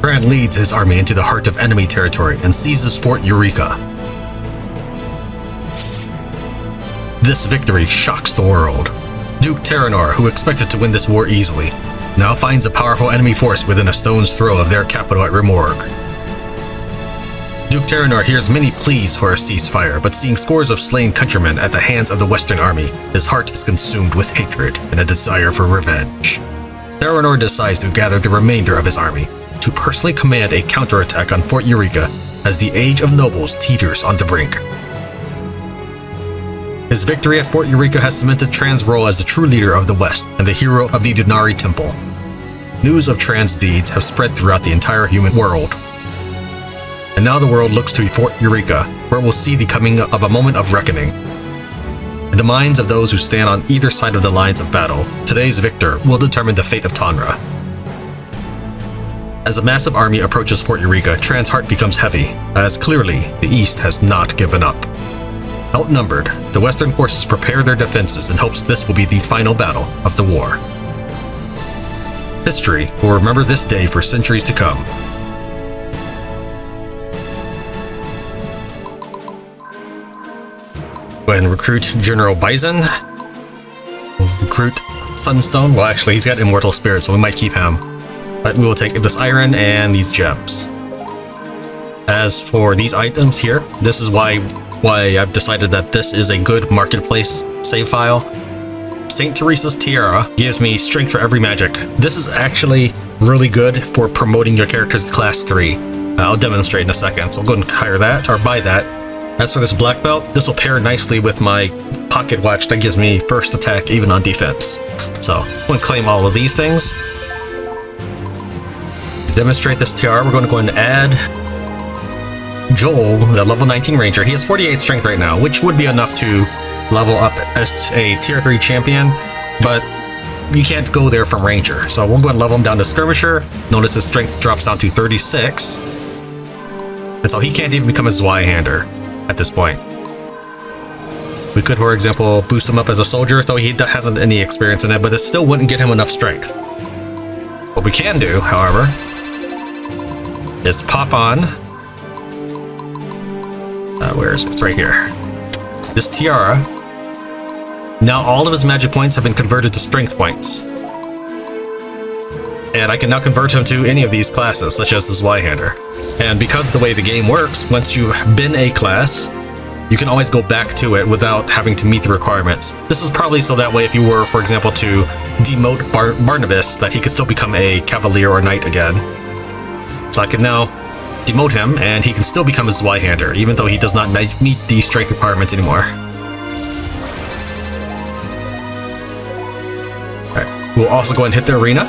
Tran leads his army into the heart of enemy territory and seizes Fort Eureeka. This victory shocks the world. Duke Terranor, who expected to win this war easily, now finds a powerful enemy force within a stone's throw of their capital at Rimorgue. Duke Terranor hears many pleas for a ceasefire, but seeing scores of slain countrymen at the hands of the Western army, his heart is consumed with hatred and a desire for revenge. Terranor decides to gather the remainder of his army to personally command a counterattack on Fort Eureeka as the Age of Nobles teeters on the brink. His victory at Fort Eureeka has cemented Tran's role as the true leader of the West and the hero of the Sayunaari Temple. News of Tran's deeds have spread throughout the entire human world. And now the world looks to Fort Eureeka, where we'll see the coming of a moment of reckoning. In the minds of those who stand on either side of the lines of battle, today's victor will determine the fate of Tanra. As a massive army approaches Fort Eureeka, Tran's heart becomes heavy, as clearly the East has not given up. Outnumbered, the Western forces prepare their defenses in hopes this will be the final battle of the war. History will remember this day for centuries to come. Go ahead and recruit General Bison. We'll recruit Sunstone. Well, actually, he's got Immortal Spirit, so we might keep him. But we will take this iron and these gems. As for these items here, this is why I've decided that this is a good marketplace save file. St. Teresa's Tiara gives me strength for every magic. This is actually really good for promoting your characters to class 3. I'll demonstrate in a second, so I'll go and hire that or buy that. As for this black belt, this will pair nicely with my pocket watch that gives me first attack even on defense. So I'm going to claim all of these things. To demonstrate this tiara, we're going to go ahead and add Joel, the level 19 ranger. He has 48 strength right now, which would be enough to level up as a tier 3 champion, but you can't go there from ranger. So we'll go ahead and level him down to skirmisher. Notice his strength drops down to 36. And so he can't even become a Zweihander at this point. We could, for example, boost him up as a soldier, though he hasn't any experience in it, but it still wouldn't get him enough strength. What we can do, however, is pop on where is it? It's right here. This tiara. Now all of his magic points have been converted to strength points. And I can now convert him to any of these classes, such as the Zweihander. And because of the way the game works, once you've been a class, you can always go back to it without having to meet the requirements. This is probably so that way if you were, for example, to demote Barnabas, that he could still become a cavalier or knight again. So I can now demote him, and he can still become a Zweihander, even though he does not meet the strength requirements anymore. Alright, we'll also go and hit the arena.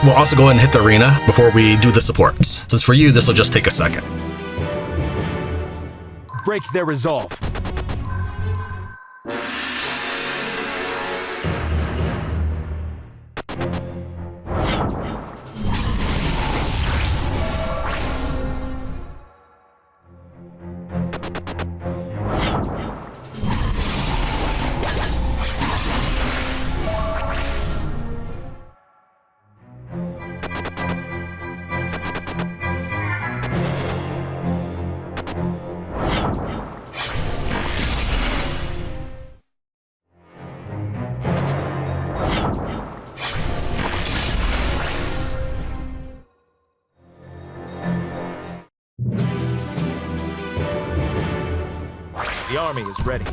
We'll also go ahead and hit the arena before we do the supports. Since for you, this will just take a second. Break their resolve. The army is ready.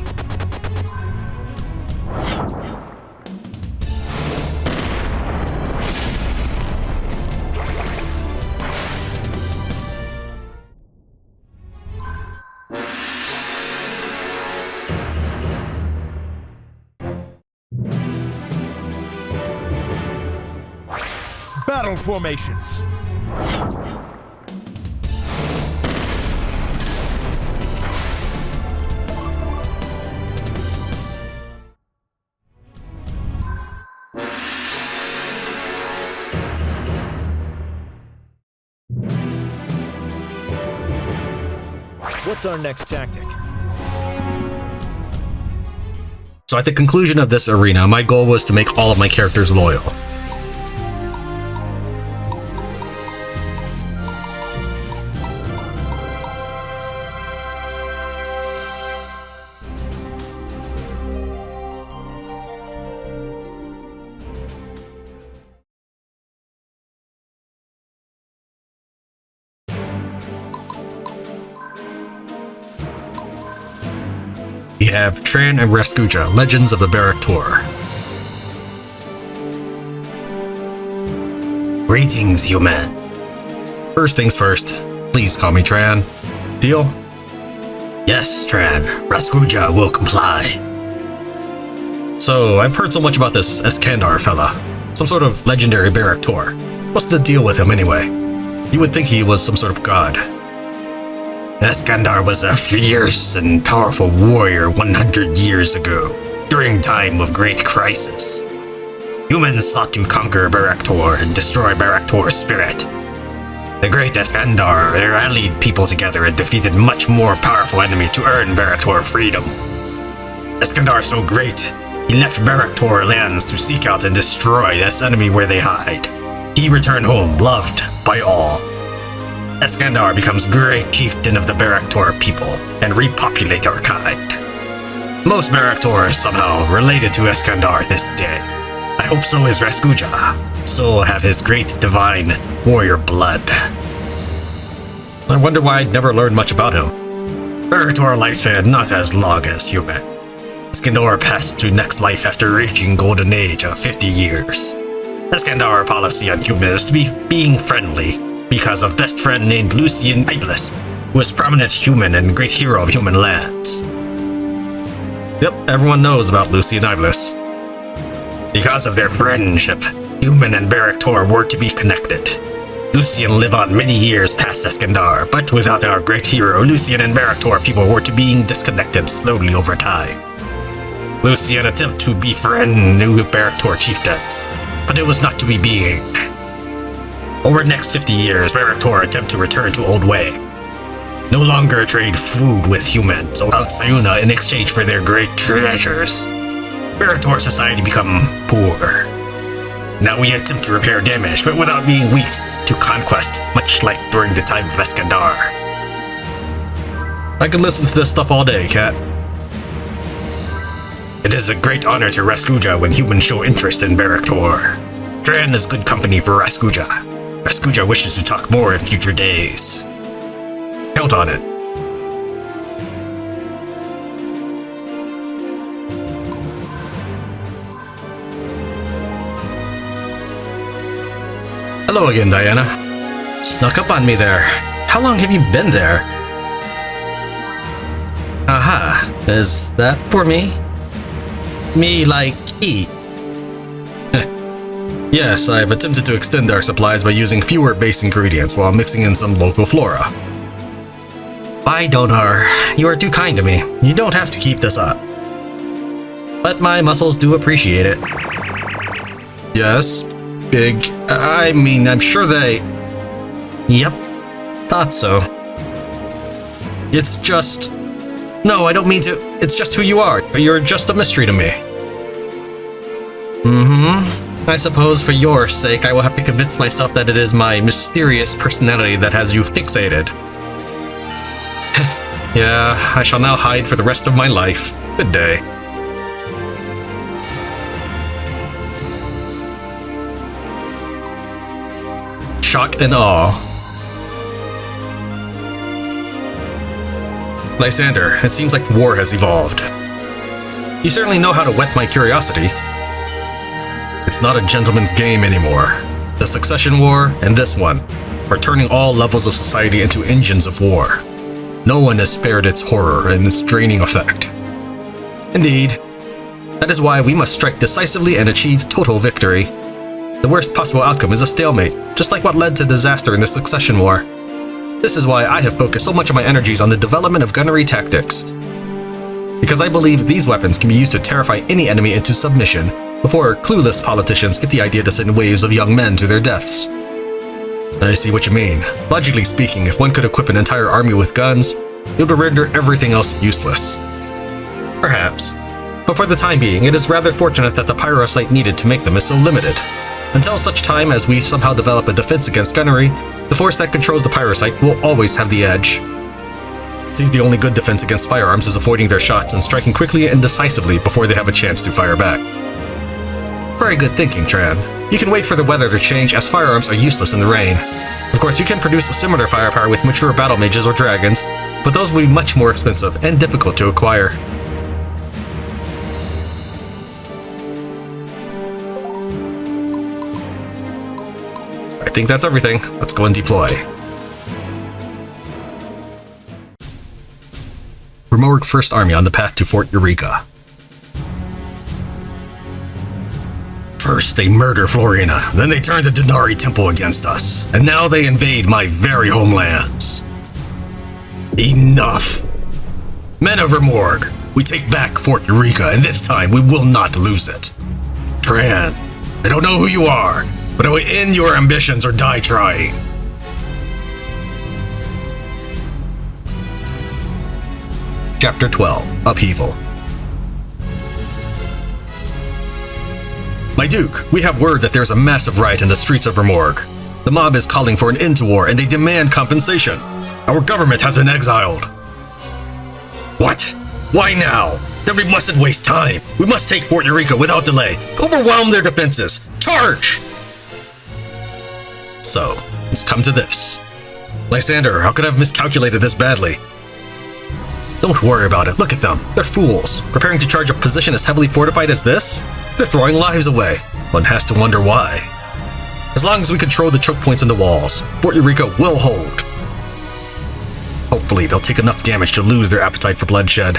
Battle formations. What's our next tactic? So at the conclusion of this arena, my goal was to make all of my characters loyal. have Tran and Raskuja, Legends of the Barak Tor. Greetings, human. First things first, please call me Tran. Deal? Yes, Tran. Raskuja will comply. So, I've heard so much about this Eskandar fella. Some sort of legendary Barak Tor. What's the deal with him anyway? You would think he was some sort of god. Eskandar was a fierce and powerful warrior 100 years ago, during time of great crisis. Humans sought to conquer Barak Tor and destroy Barak Tor's spirit. The great Eskandar rallied people together and defeated much more powerful enemy to earn Barak Tor freedom. Eskandar so great, he left Barak Tor lands to seek out and destroy this enemy where they hide. He returned home loved by all. Eskandar becomes great chieftain of the Barak Tor people and repopulate our kind. Most Barak Tor are somehow related to Eskandar this day. I hope so is Raskuja. So have his great divine warrior blood. I wonder why I'd never learned much about him. Barak Tor lifespan not as long as human. Eskandar passed to next life after reaching golden age of 50 years. Eskandar policy on humans is to be being friendly because of best friend named Lucian Iblis, who is prominent human and great hero of human lands. Yep, everyone knows about Lucian Iblis. Because of their friendship, human and Barak Tor were to be connected. Lucian lived on many years past Eskandar, but without our great hero, Lucian and Barak Tor people were to being disconnected slowly over time. Lucian attempted to befriend new Barak Tor chieftains, but it was not to be being. Over the next 50 years, Barak Tor attempt to return to old way. No longer trade food with humans or out Sayunaari in exchange for their great treasures. Barak Tor society become poor. Now we attempt to repair damage, but without being weak to conquest, much like during the time of Eskandar. I could listen to this stuff all day, Cat. It is a great honor to Raskuja when humans show interest in Barak Tor. Tran is good company for Raskuja. Raskuja wishes to talk more in future days. Count on it. Hello again, Diana. Snuck up on me there. How long have you been there? Aha, is that for me? Me like eat? Yes, I've attempted to extend our supplies by using fewer base ingredients while mixing in some local flora. Bye, Donar. You are too kind to me. You don't have to keep this up. But my muscles do appreciate it. Yes, big. I mean, I'm sure they... Yep, thought so. It's just... No, I don't mean to... It's just who you are. You're just a mystery to me. I suppose for your sake, I will have to convince myself that it is my mysterious personality that has you fixated. Yeah, I shall now hide for the rest of my life. Good day. Shock and awe. Lysander, it seems like the war has evolved. You certainly know how to whet my curiosity. It's not a gentleman's game anymore. The Succession War and this one are turning all levels of society into engines of war. No one is spared its horror and its draining effect. Indeed. That is why we must strike decisively and achieve total victory. The worst possible outcome is a stalemate, just like what led to disaster in the Succession War. This is why I have focused so much of my energies on the development of gunnery tactics. Because I believe these weapons can be used to terrify any enemy into submission, before clueless politicians get the idea to send waves of young men to their deaths. I see what you mean. Logically speaking, if one could equip an entire army with guns, it would render everything else useless. Perhaps. But for the time being, it is rather fortunate that the pyrosite needed to make them is so limited. Until such time as we somehow develop a defense against gunnery, the force that controls the pyrosite will always have the edge. It seems the only good defense against firearms is avoiding their shots and striking quickly and decisively before they have a chance to fire back. Very good thinking, Tran. You can wait for the weather to change as firearms are useless in the rain. Of course, you can produce a similar firepower with mature battle mages or dragons, but those will be much more expensive and difficult to acquire. think that's everything. Let's go and deploy. Rimorgue First Army on the path to Fort Eureeka. First, they murder Florina, then they turn the Denari Temple against us, and now they invade my very homelands. Enough! Men of Rimorgue, we take back Fort Eureeka, and this time we will not lose it. Tran, I don't know who you are, but I will end your ambitions or die trying. Chapter 12, Upheaval. My Duke, we have word that there's a massive riot in the streets of Rimorgue. The mob is calling for an end to war and they demand compensation. Our government has been exiled. What? Why now? Then we mustn't waste time. We must take Fort Eureeka without delay. Overwhelm their defenses. Charge! So, it's come to this. Lysander, how could I have miscalculated this badly? Don't worry about it. Look at them. They're fools. Preparing to charge a position as heavily fortified as this? They're throwing lives away. One has to wonder why. As long as we control the choke points in the walls, Fort Eureeka will hold. Hopefully, they'll take enough damage to lose their appetite for bloodshed.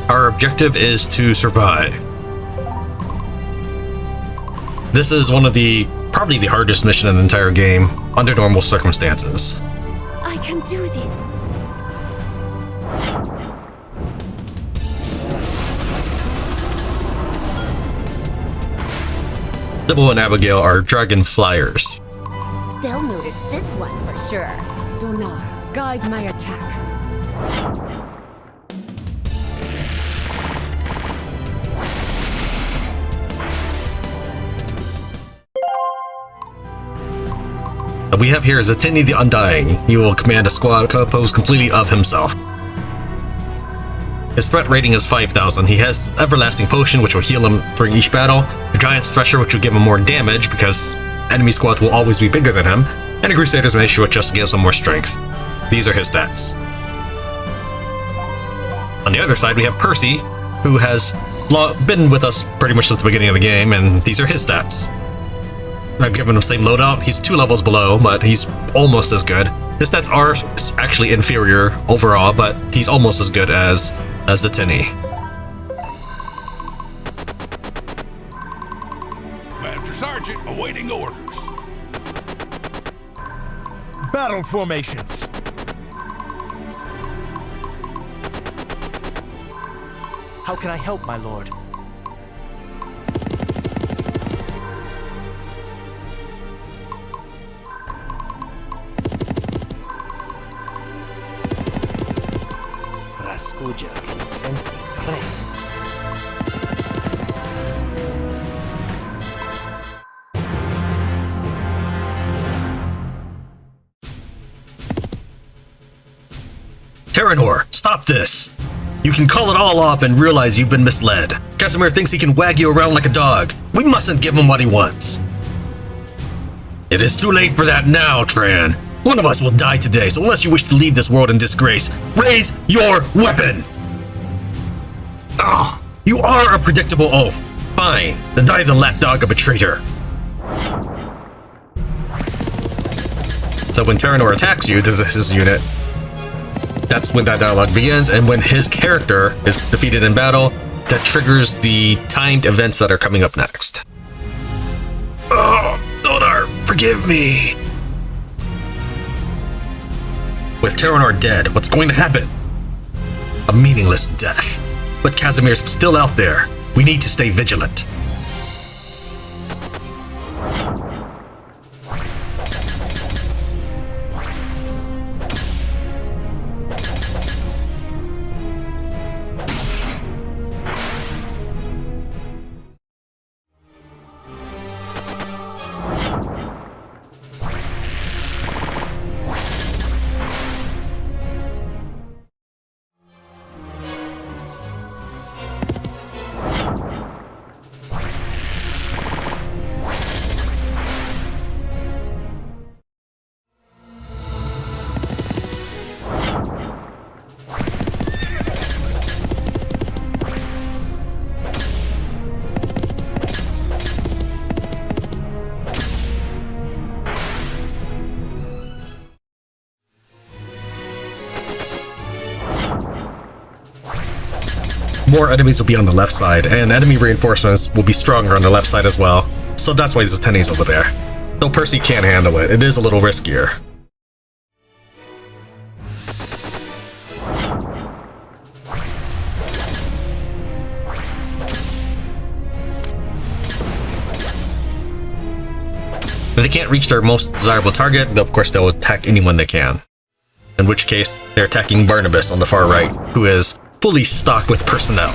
Our objective is to survive. This is one of probably the hardest mission in the entire game, under normal circumstances. I can do this. Sybil and Abigail are dragon flyers. They'll notice this one for sure. Donar, guide my attack. What we have here is Atini the Undying. He will command a squad composed completely of himself. His threat rating is 5,000. He has Everlasting Potion, which will heal him during each battle, a Giant's Thresher, which will give him more damage because enemy squads will always be bigger than him, and a Crusader's Mace, which just gives him more strength. These are his stats. On the other side, we have Percy, who has been with us pretty much since the beginning of the game, and these are his stats. I've given him the same loadout. He's 2 levels below, but he's almost as good. His stats are actually inferior overall, but he's almost as good as Atini. Master Sergeant, awaiting orders. Battle formations. How can I help, my lord? Rascuja can sense it. Terranor, stop this! You can call it all off and realize you've been misled. Casamir thinks he can wag you around like a dog. We mustn't give him what he wants. It is too late for that now, Tran. One of us will die today, so unless you wish to leave this world in disgrace, raise your weapon! Oh, you are a predictable oaf. Fine, then die the lapdog of a traitor. So when Terranor attacks you, this is his unit. That's when that dialogue begins, and when his character is defeated in battle, that triggers the timed events that are coming up next. Oh, Donar, forgive me. With Terranor dead, what's going to happen? A meaningless death. But Casamir's still out there. We need to stay vigilant. more enemies will be on the left side, and enemy reinforcements will be stronger on the left side as well. So that's why there's tennies over there. Though Percy can handle it, it is a little riskier. If they can't reach their most desirable target, of course they'll attack anyone they can. In which case, they're attacking Barnabas on the far right, who is fully stocked with personnel.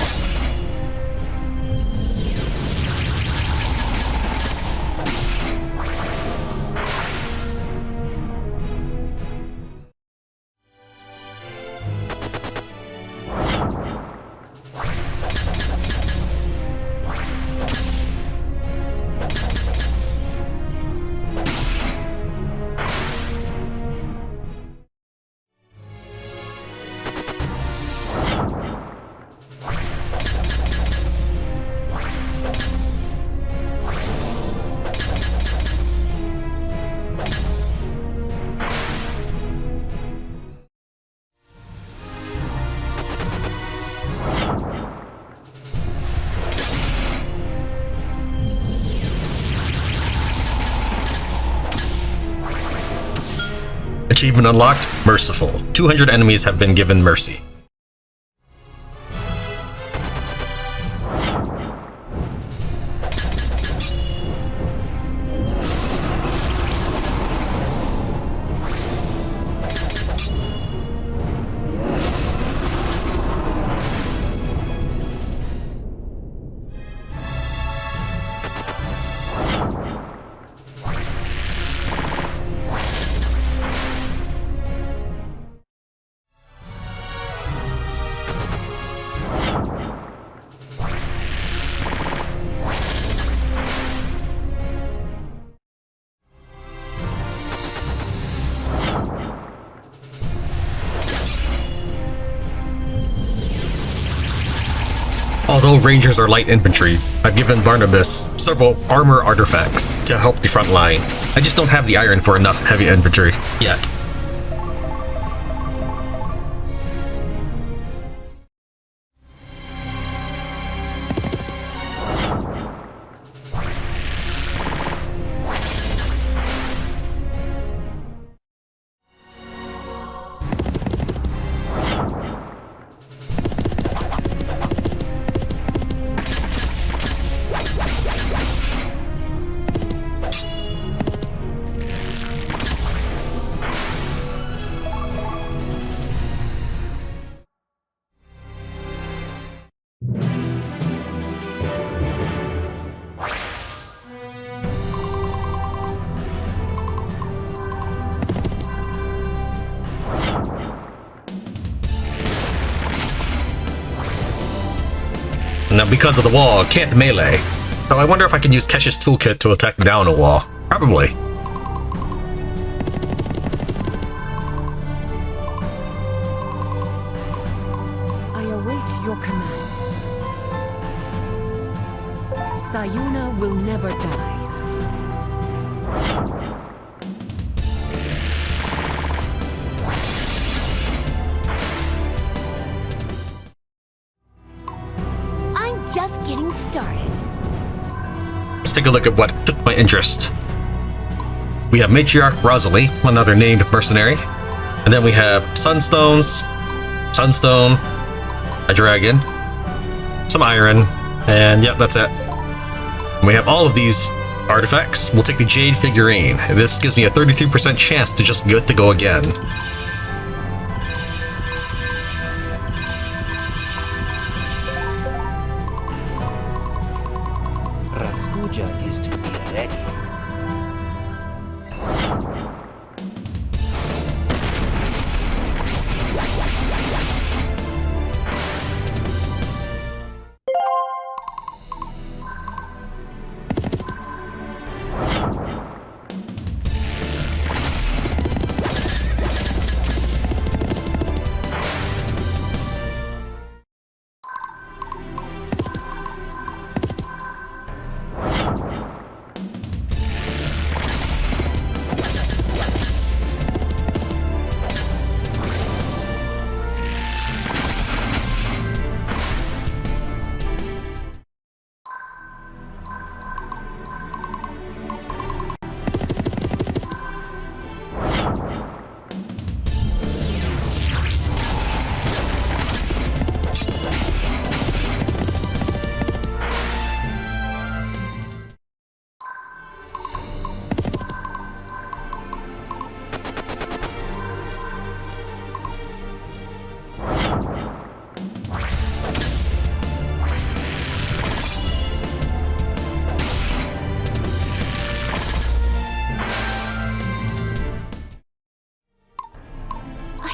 Achievement unlocked, Merciful. 200 enemies have been given mercy. Although Rangers are light infantry, I've given Barnabas several armor artifacts to help the front line. I just don't have the iron for enough heavy infantry yet. Now, because of the wall, I can't melee. So I wonder if I can use Kesh's toolkit to attack down a wall. Probably. I await your command. Sayunaari will never die. Just getting started. Let's take a look at what took my interest. We have Matriarch Rosalie, another named mercenary. And then we have Sunstones, Sunstone, a dragon, some iron, and yep, that's it. And we have all of these artifacts. We'll take the Jade figurine. This gives me a 33% chance to just good to go again. Is to be ready.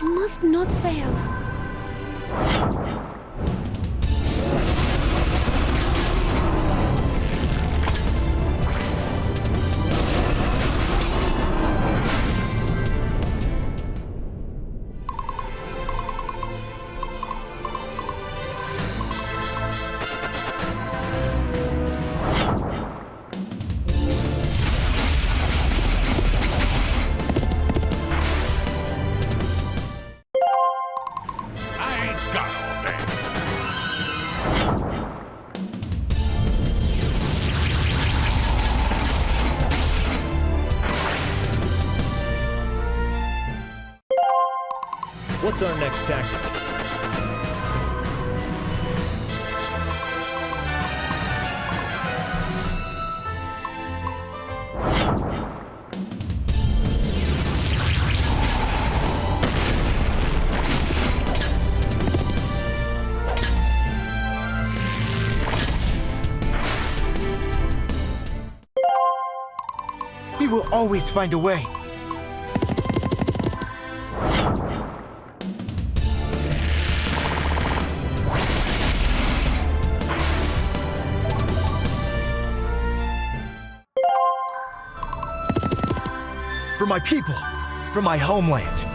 I must not fail. What's our next tactic? We will always find a way. For my people, for my homeland.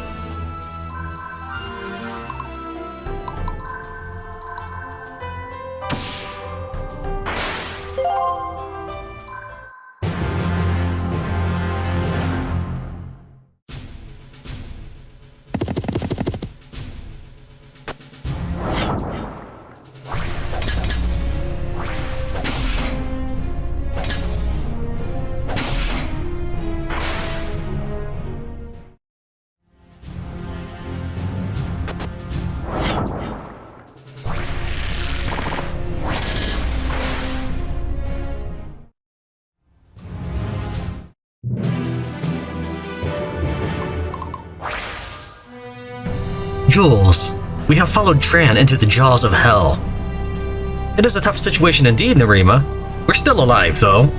Jules, we have followed Tran into the jaws of hell. It is a tough situation indeed, Nerima. We're still alive, though.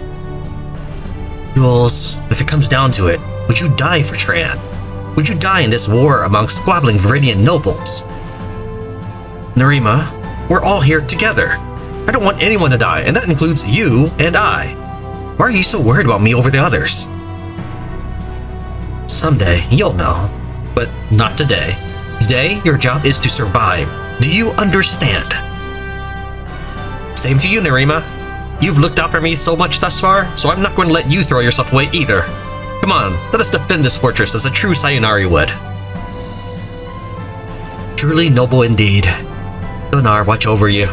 Jules, if it comes down to it, would you die for Tran? Would you die in this war amongst squabbling Viridian nobles? Nerima, we're all here together. I don't want anyone to die, and that includes you and I. Why are you so worried about me over the others? Someday, you'll know. But not today. Today, your job is to survive. Do you understand? Same to you, Nerima. You've looked out for me so much thus far, so I'm not going to let you throw yourself away either. Come on, let us defend this fortress as a true Sayunaari would. Truly noble indeed. Donar, watch over you.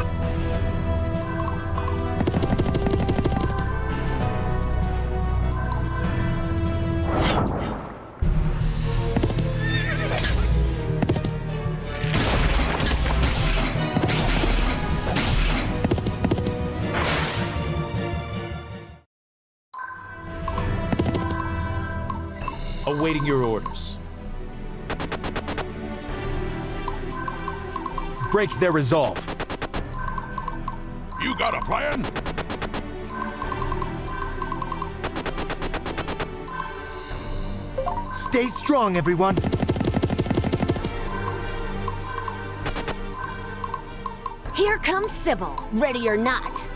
Awaiting your orders. Break their resolve. You got a plan? Stay strong, everyone. Here comes Sybil, ready or not.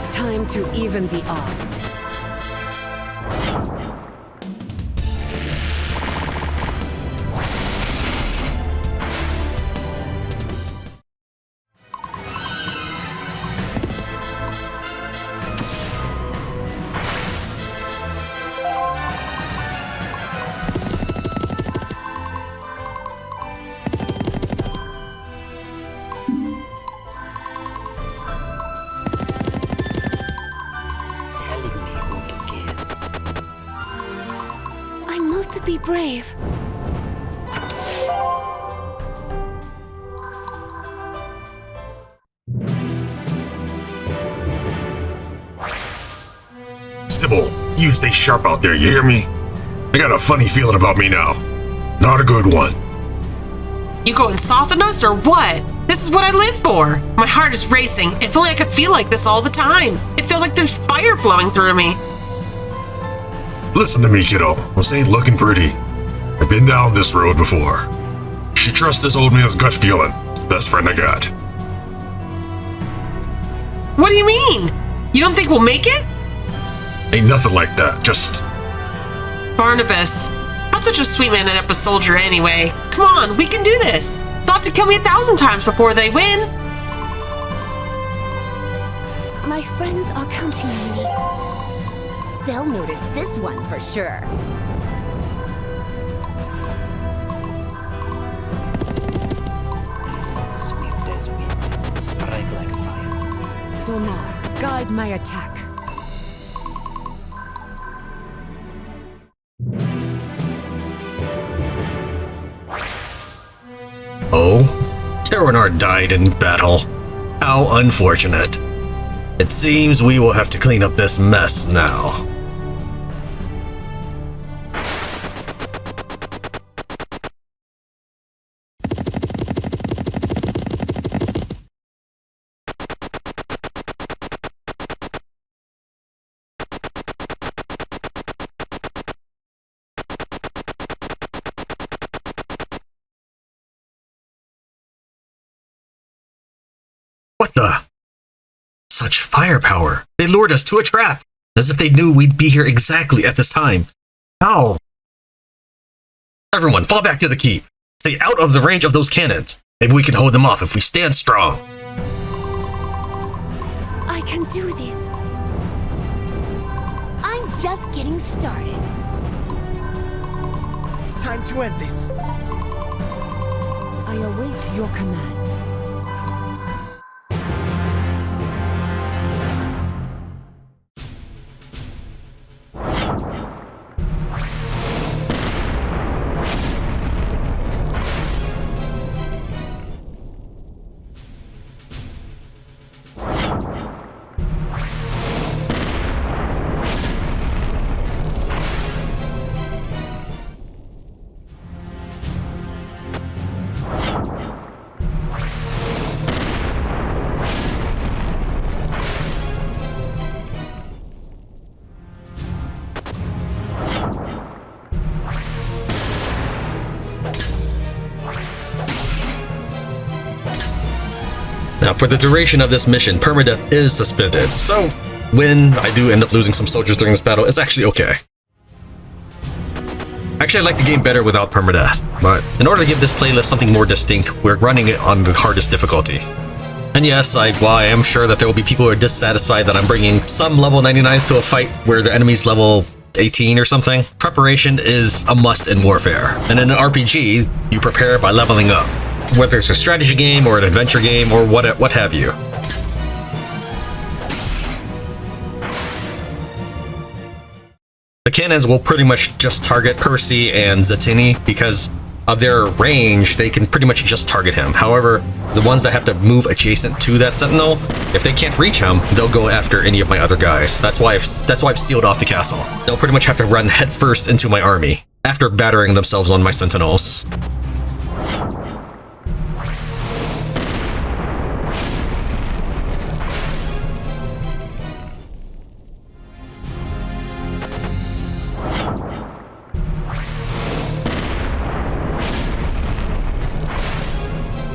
Time to even the odds. Be brave. Sybil, you stay sharp out there, you hear me? I got a funny feeling about me now. Not a good one. You going to soften us or what? This is what I live for. My heart is racing. If only I could feel like this all the time. It feels like there's fire flowing through me. Listen to me, kiddo. This ain't looking pretty. I've been down this road before. You should trust this old man's gut feeling. It's the best friend I got. What do you mean? You don't think we'll make it? Ain't nothing like that. Just... Barnabas, not such a sweet man and up a soldier anyway. Come on, we can do this. They'll have to kill me 1,000 times before they win. My friends are counting on me. They'll notice this one for sure. Swift as wind, strike like fire. Donar, guide my attack. Oh? Sayunaari died in battle. How unfortunate. It seems we will have to clean up this mess now. What the? Such firepower. They lured us to a trap, as if they knew we'd be here exactly at this time. How? Everyone, fall back to the keep. Stay out of the range of those cannons. Maybe we can hold them off if we stand strong. I can do this. I'm just getting started. Time to end this. I await your command. Now, for the duration of this mission, permadeath is suspended, so when I do end up losing some soldiers during this battle, it's actually okay. Actually, I like the game better without permadeath, but in order to give this playlist something more distinct, we're running it on the hardest difficulty. And yes, while I am sure that there will be people who are dissatisfied that I'm bringing some level 99s to a fight where the enemy's level 18 or something, preparation is a must in warfare. And in an RPG, you prepare by leveling up. Whether it's a strategy game or an adventure game or what have you. The cannons will pretty much just target Percy and Zatini because of their range. They can pretty much just target him. However, the ones that have to move adjacent to that sentinel, if they can't reach him, they'll go after any of my other guys. That's why I've sealed off the castle. They'll pretty much have to run headfirst into my army after battering themselves on my sentinels.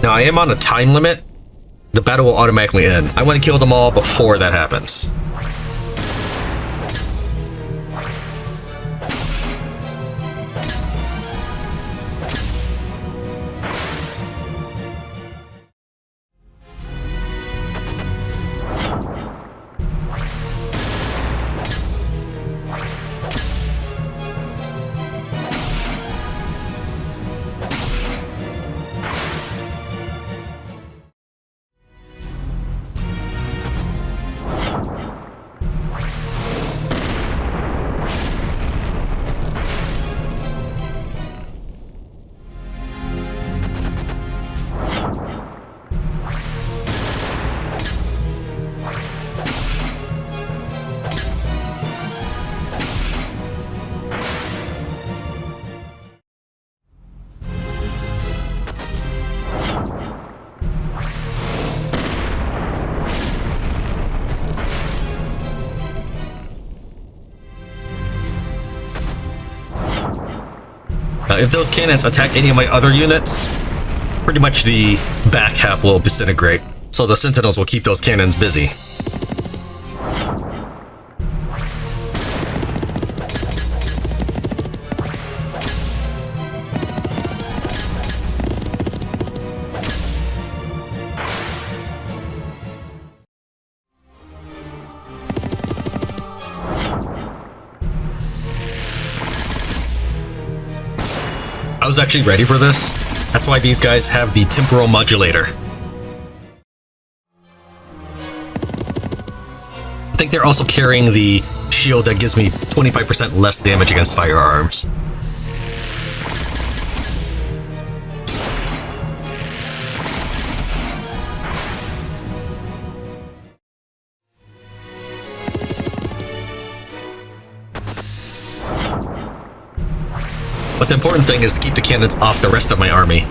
Now, I am on a time limit. The battle will automatically end. I want to kill them all before that happens. If those cannons attack any of my other units, pretty much the back half will disintegrate. So the sentinels will keep those cannons busy. I was actually ready for this. That's why these guys have the temporal modulator. I think they're also carrying the shield that gives me 25% less damage against firearms. But the important thing is to keep the cannons off the rest of my army.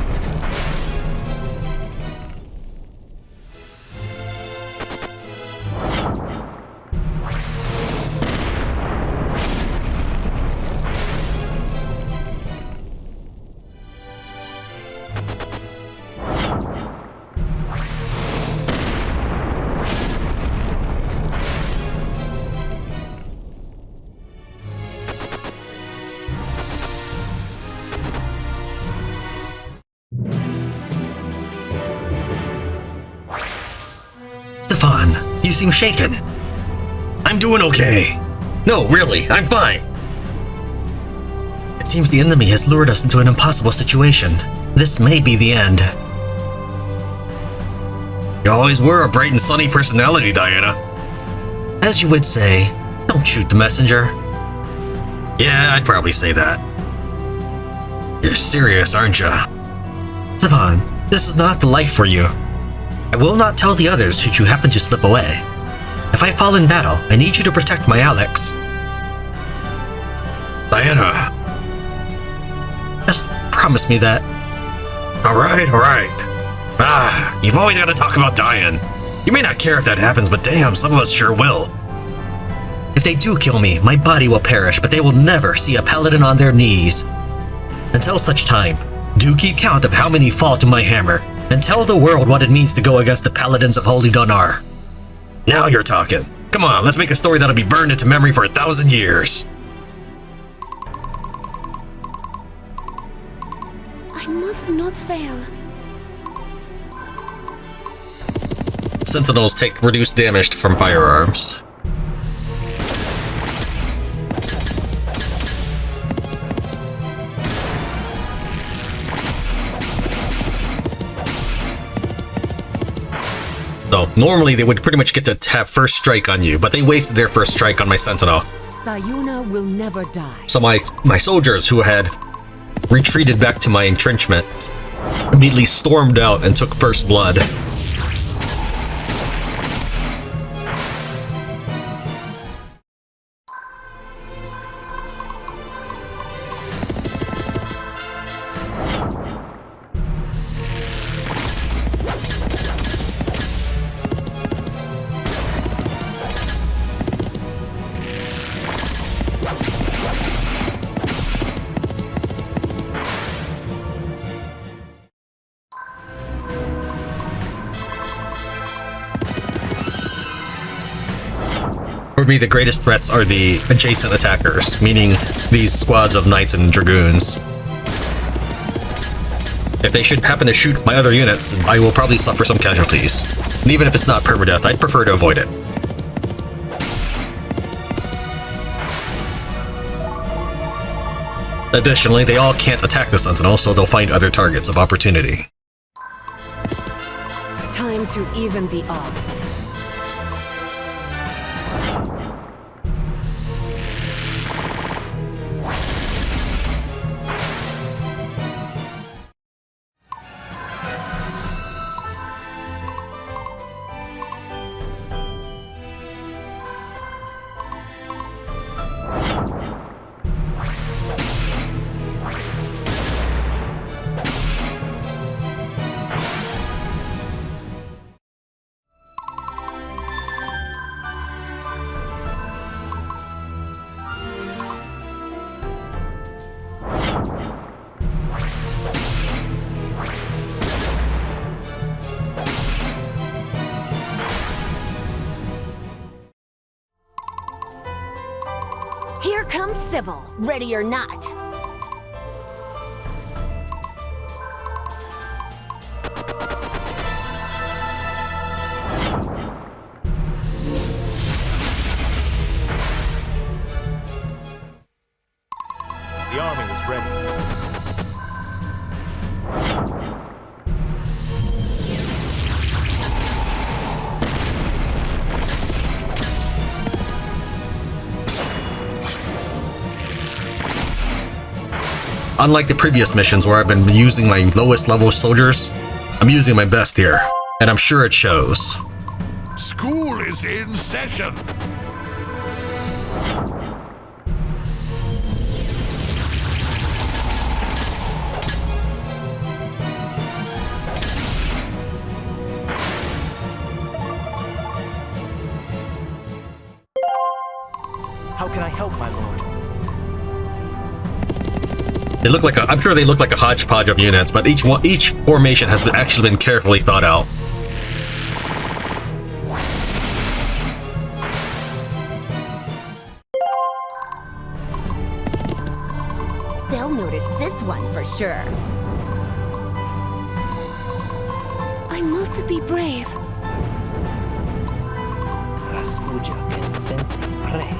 Stefan, you seem shaken. I'm doing okay. No, really, I'm fine. It seems the enemy has lured us into an impossible situation. This may be the end. You always were a bright and sunny personality, Diana. As you would say, don't shoot the messenger. Yeah, I'd probably say that. You're serious, aren't you? Stefan, this is not the life for you. I will not tell the others should you happen to slip away. If I fall in battle, I need you to protect my Alex. Diana. Just promise me that. Alright. You've always got to talk about dying. You may not care if that happens, but damn, some of us sure will. If they do kill me, my body will perish, but they will never see a paladin on their knees. Until such time, do keep count of how many fall to my hammer, and tell the world what it means to go against the paladins of Holy Donar. Now you're talking. Come on, let's make a story that'll be burned into memory for 1,000 years. I must not fail. Sentinels take reduced damage from firearms. So, normally they would pretty much get to have first strike on you, but they wasted their first strike on my sentinel. Sayuna will never die. So my soldiers who had retreated back to my entrenchment immediately stormed out and took first blood. For me, the greatest threats are the adjacent attackers, meaning these squads of knights and dragoons. If they should happen to shoot my other units, I will probably suffer some casualties. And even if it's not permadeath, I'd prefer to avoid it. Additionally, they all can't attack the Sentinel, so they'll find other targets of opportunity. Time to even the odds. Here comes Sybil, ready or not. The army is ready. Unlike the previous missions where I've been using my lowest level soldiers, I'm using my best here, and I'm sure it shows. School is in session. How can I help, my lord? They look like I'm sure they look like a hodgepodge of units, but each formation has actually been carefully thought out. They'll notice this one for sure. I must be brave. Raspuja can sense prey.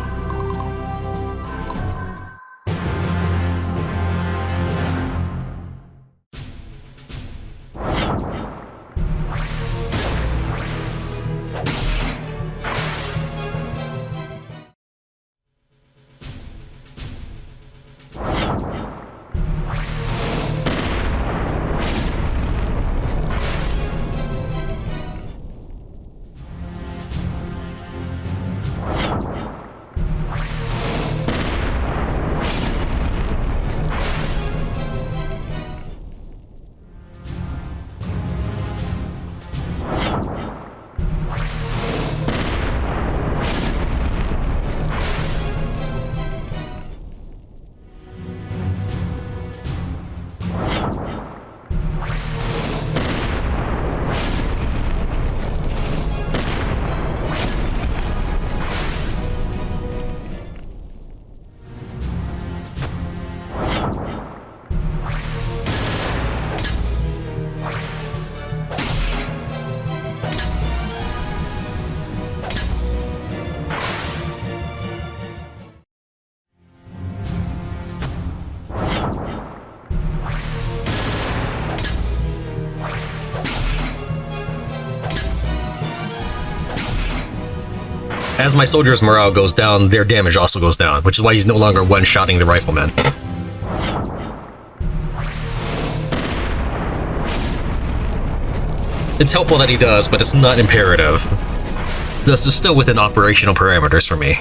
As my soldiers' morale goes down, their damage also goes down, which is why he's no longer one-shotting the riflemen. It's helpful that he does, but it's not imperative. This is still within operational parameters for me.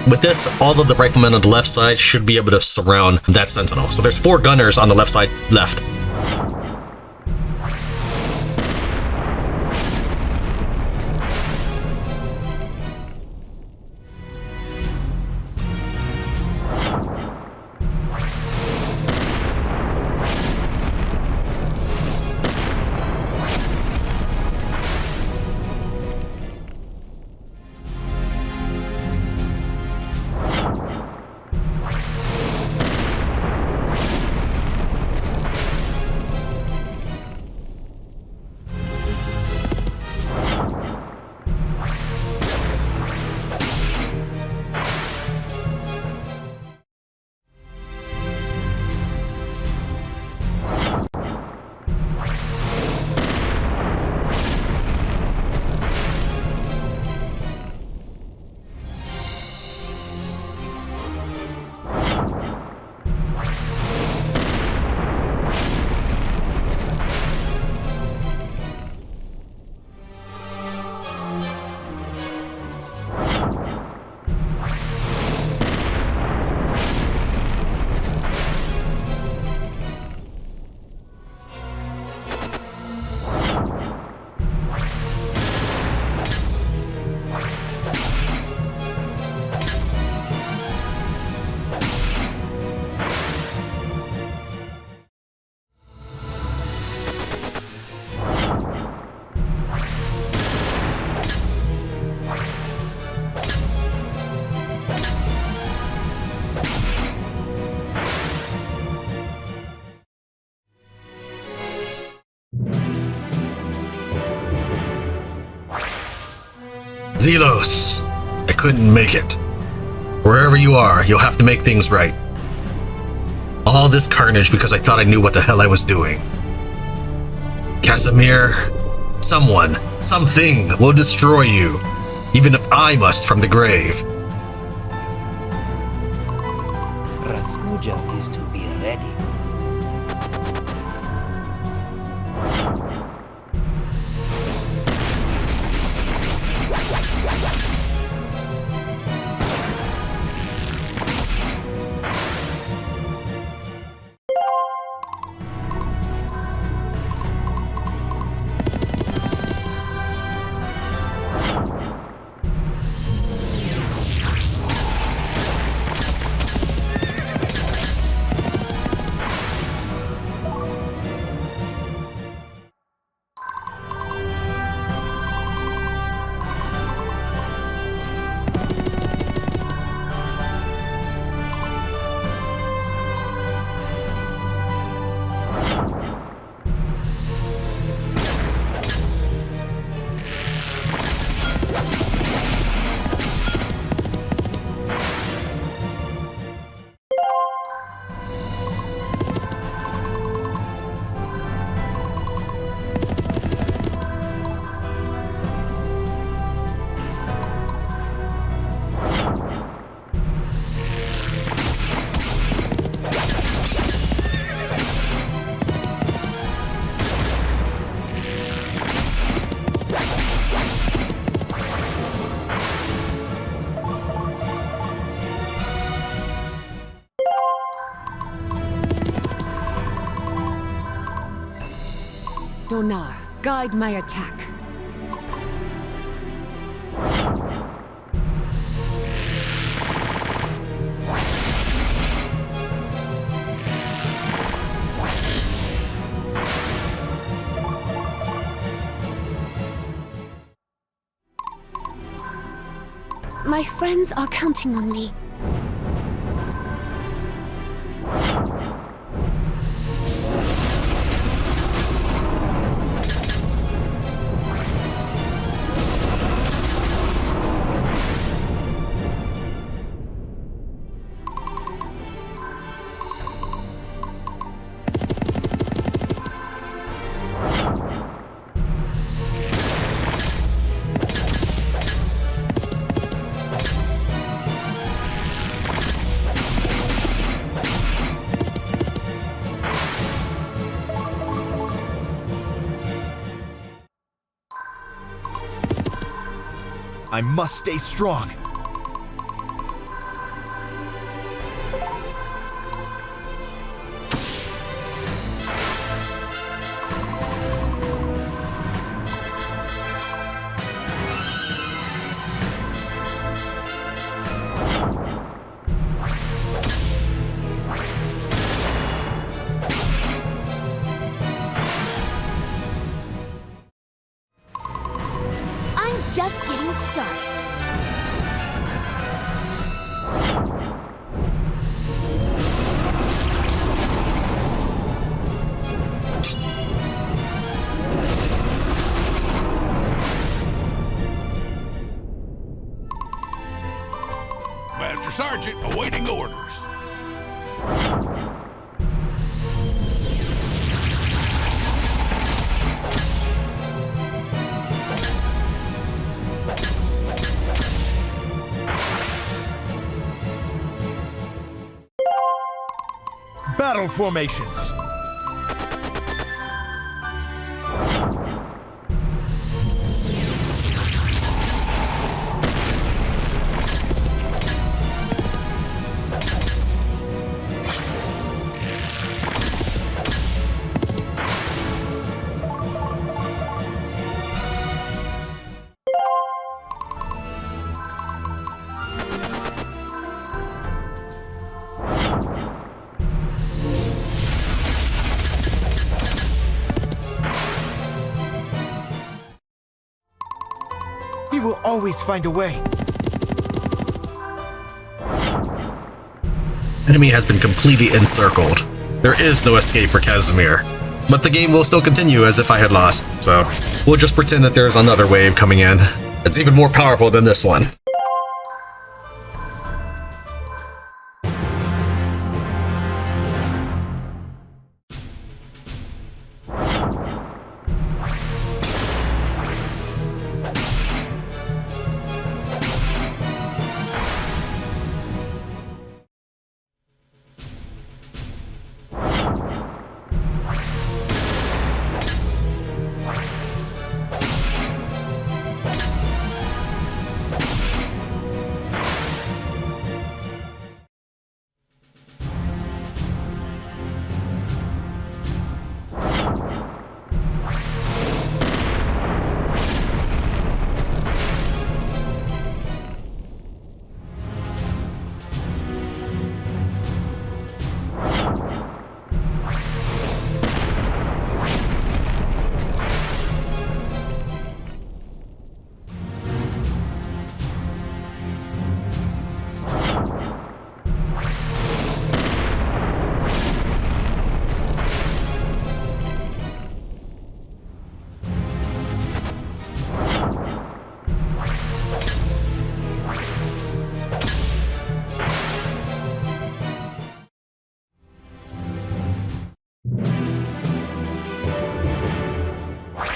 With this, all of the riflemen on the left side should be able to surround that sentinel. So there's 4 gunners on the left side left. Zelos, I couldn't make it. Wherever you are, you'll have to make things right. All this carnage because I thought I knew what the hell I was doing. Casamir, someone, something will destroy you, even if I must from the grave. Raskuja is to be ready. Donar, guide my attack. My friends are counting on me. I must stay strong. Just getting started. Master Sergeant awaiting orders. Battle formations. We will always find a way. Enemy has been completely encircled. There is no escape for Casamir. But the game will still continue as if I had lost, so we'll just pretend that there's another wave coming in. It's even more powerful than this one.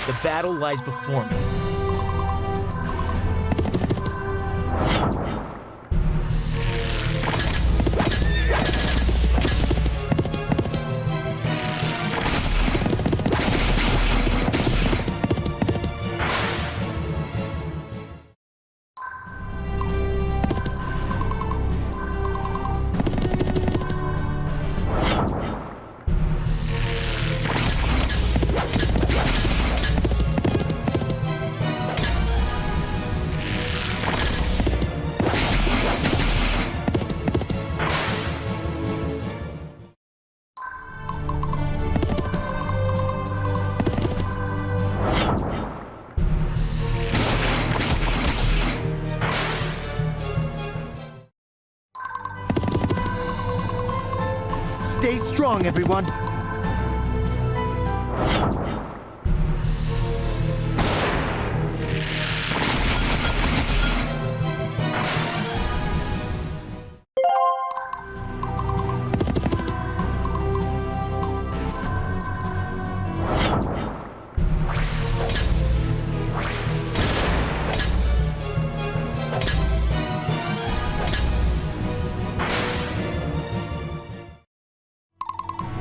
The battle lies before me. Stay strong, everyone.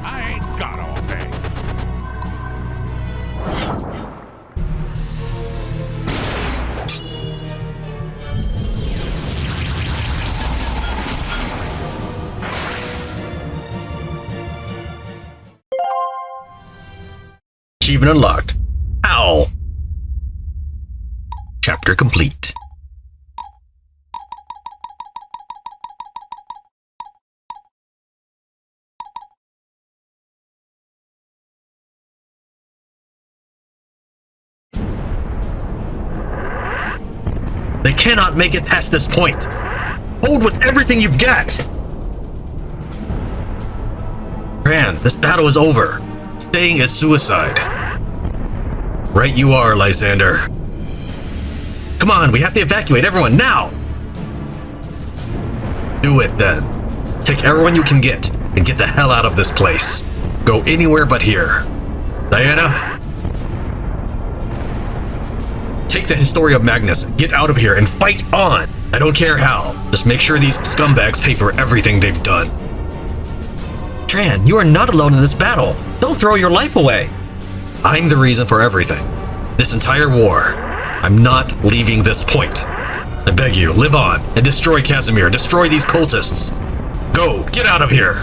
I ain't got all day. Achievement unlocked. Ow! Chapter complete. They cannot make it past this point. Hold with everything you've got. Tran, this battle is over. Staying is suicide. Right you are, Lysander. Come on, we have to evacuate everyone now. Do it then. Take everyone you can get and get the hell out of this place. Go anywhere but here. Diana? Take the Historia Magnus, get out of here, and fight on! I don't care how. Just make sure these scumbags pay for everything they've done. Tran, you are not alone in this battle. Don't throw your life away. I'm the reason for everything. This entire war. I'm not leaving this point. I beg you, live on, and destroy Casamir. Destroy these cultists. Go, get out of here!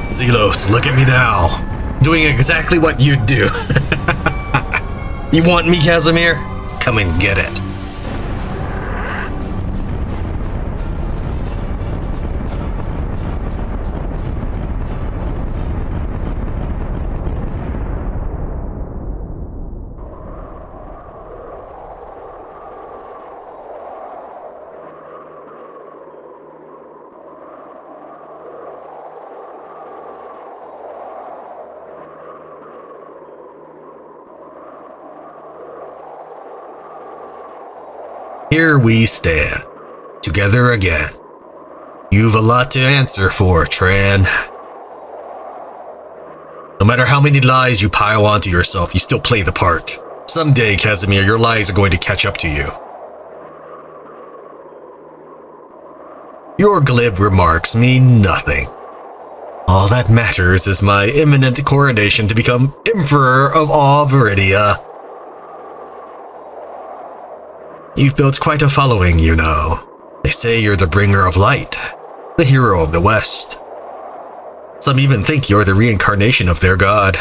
Zelos, look at me now. Doing exactly what you'd do. You want me, Casamir? Come and get it. Here we stand, together again. You've a lot to answer for, Tran. No matter how many lies you pile onto yourself, you still play the part. Someday, Casamir, your lies are going to catch up to you. Your glib remarks mean nothing. All that matters is my imminent coronation to become Emperor of all Viridia. You've built quite a following, you know. They say you're the bringer of light, the hero of the West. Some even think you're the reincarnation of their god.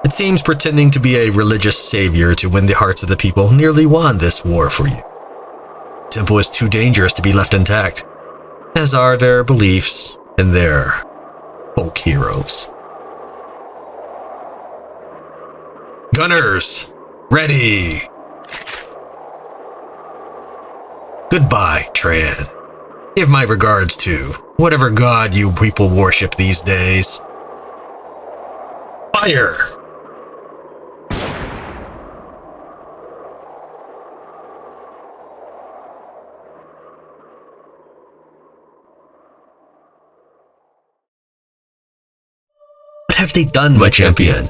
It seems pretending to be a religious savior to win the hearts of the people nearly won this war for you. The temple is too dangerous to be left intact, as are their beliefs and their folk heroes. Gunners, ready! Goodbye, Tran. Give my regards to whatever god you people worship these days. Fire! What have they done, my champion?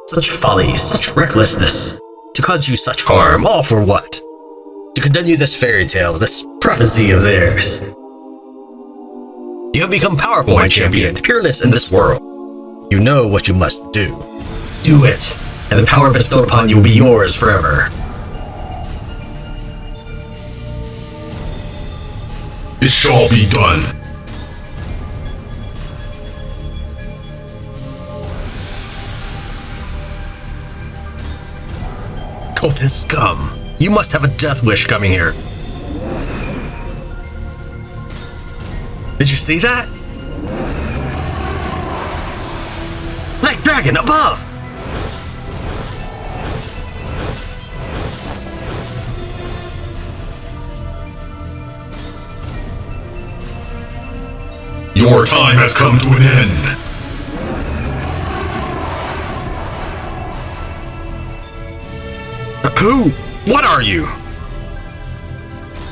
Such folly, such recklessness, to cause you such harm, all for what? To continue this fairy tale, this prophecy of theirs. You have become powerful, my champion, peerless in this world. You know what you must do. Do it, and the power bestowed upon you will be yours forever. It shall be done. Cultist scum. You must have a death wish coming here. Did you see that? Black dragon above! Your time has come to an end. Who? What are you?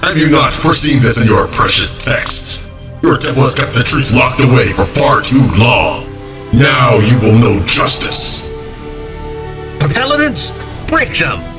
Have you not foreseen this in your precious texts? Your temple has kept the truth locked away for far too long. Now you will know justice. The paladins? Break them!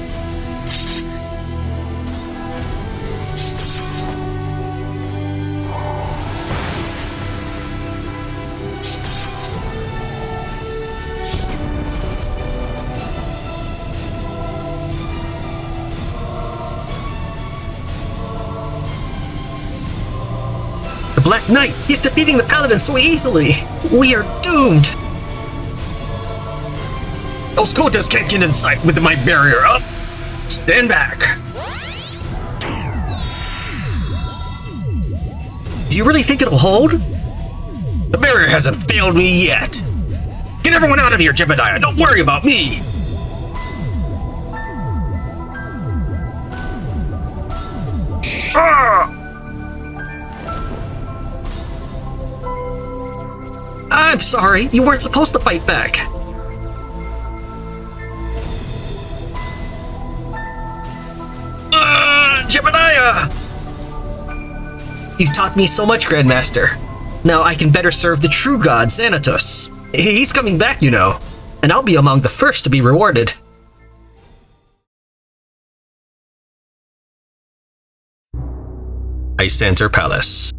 Black Knight! He's defeating the Paladin so easily! We are doomed! Those Kotas can't get inside with my barrier up! Stand back! Do you really think it'll hold? The barrier hasn't failed me yet! Get everyone out of here, Jebediah! Don't worry about me! I'm sorry, you weren't supposed to fight back. Jebediah! You've taught me so much, Grandmaster. Now I can better serve the true god, Xanatos. He's coming back, you know, and I'll be among the first to be rewarded. Isanter Palace.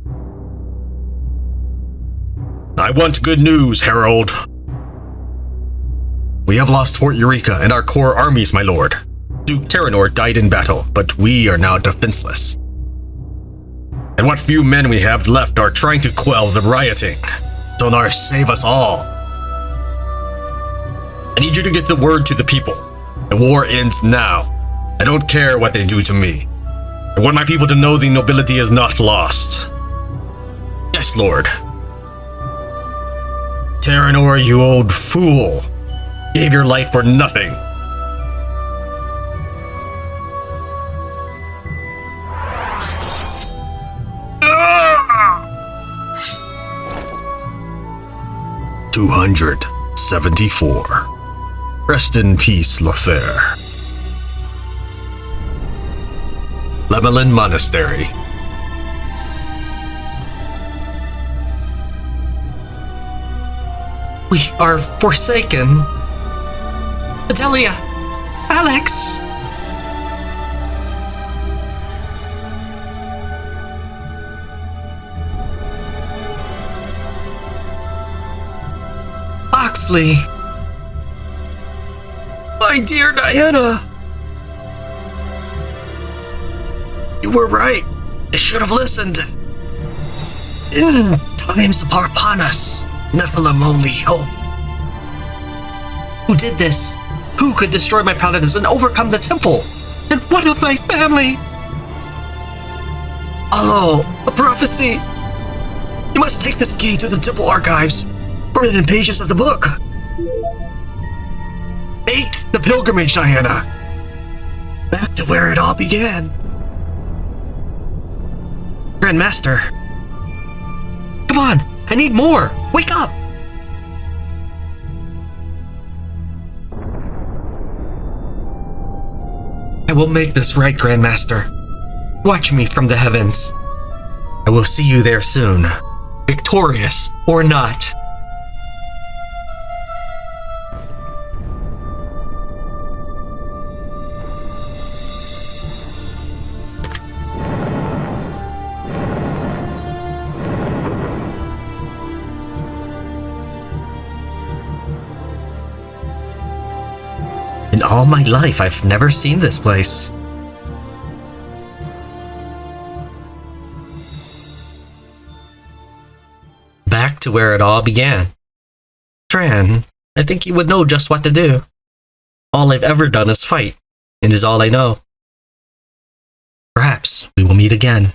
I want good news, Herald. We have lost Fort Eureeka and our core armies, my lord. Duke Terranor died in battle, but we are now defenseless. And what few men we have left are trying to quell the rioting. Donar, save us all. I need you to get the word to the people. The war ends now. I don't care what they do to me. I want my people to know the nobility is not lost. Yes, Lord. Terranor, you old fool. Gave your life for nothing. Ah! 274. Rest in peace, Lothair. Lemelin Monastery. We are forsaken. Adelia! Alex! Oxley! My dear Diana! You were right. I should have listened. In times are upon us, Nephilim only hope. Who did this? Who could destroy my paladins and overcome the temple? And what of my family? Hello, a prophecy. You must take this key to the temple archives, forbidden pages of the book. Make the pilgrimage, Diana. Back to where it all began. Grandmaster. Come on, I need more. Wake up. I will make this right, Grandmaster. Watch me from the heavens. I will see you there soon, victorious or not. In all my life, I've never seen this place. Back to where it all began. Tran, I think you would know just what to do. All I've ever done is fight, and is all I know. Perhaps we will meet again.